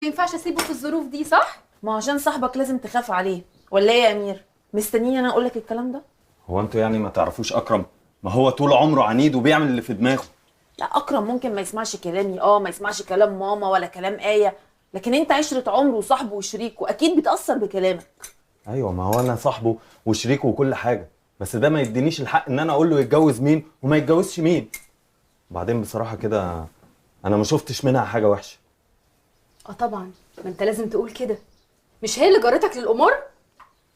ينفعش اسيبه في الظروف دي، صح؟ ما عشان صاحبك لازم تخاف عليه، ولا ايه يا امير؟ مستنيني انا اقول لك الكلام ده؟ هو انتوا يعني ما تعرفوش اكرم؟ ما هو طول عمره عنيد وبيعمل اللي في دماغه. لا اكرم ممكن ما يسمعش كلامي، ما يسمعش كلام ماما ولا كلام آية، لكن انت عشرة عمره وصاحبه وشريكه، اكيد بتأثر بكلامك. ايوه، ما هو انا صاحبه وشريكه وكل حاجه، بس ده ما يدينيش الحق ان انا اقول له يتجوز مين وما يتجوزش مين. وبعدين بصراحه كده انا ما شفتش منها حاجه وحشه. طبعا، ما انت لازم تقول كده. مش هي اللي جرتك للقمار؟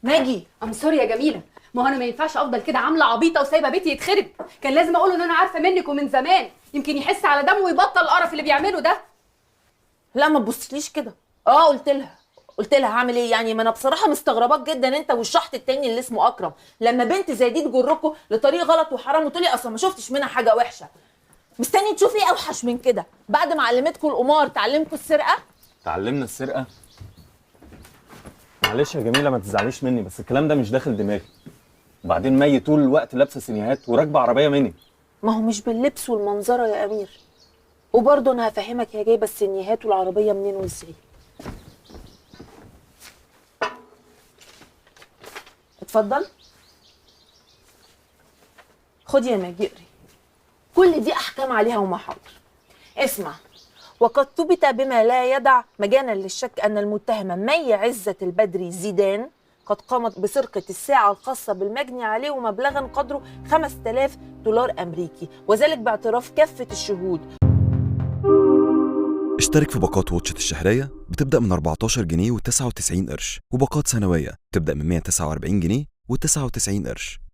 ماجي، سوري يا جميله، ما هو انا ما ينفعش افضل كده عامله عبيطه وسايبه بيتي يتخرب. كان لازم اقول له ان انا عارفه منك ومن زمان، يمكن يحس على دمه ويبطل القرف اللي بيعمله ده. لا ما تبصليش كده. قلت لها هعمل ايه يعني؟ ما انا بصراحه مستغرباك جدا انت والشحط التاني اللي اسمه اكرم، لما بنت زي دي تجركوا لطريق غلط وحرام وتقولي اصلا ما شفتش منها حاجه وحشه. مستني تشوفي ايه اوحش من كده؟ بعد ما علمتكم القمار تعلمكم السرقه؟ تعلمنا السرقه؟ معلش يا جميله ما تزعليش مني، بس الكلام ده مش داخل دماغي. وبعدين مي طول الوقت لابسه سينيهات وراكبه عربيه مني. ما هو مش باللبس والمنظره يا امير. وبرضه انا هفهمك، هي جايبه السينيهات والعربيه منين وازاي. اتفضل. خدي يا ماجي اقري، كل دي احكام عليها ومحاضر. اسمع. وقد ثبت بما لا يدع مجالا للشك ان المتهمه مي عزة البدري زيدان قد قامت بسرقه الساعه الخاصه بالمجني عليه ومبلغا قدره 5000 دولار امريكي، وذلك باعتراف كافه الشهود. اشترك في باقات واتشت الشهرية بتبدأ من 14 جنيه و99 قرش، وباقات سنوية بتبدأ من 149 جنيه و99 قرش.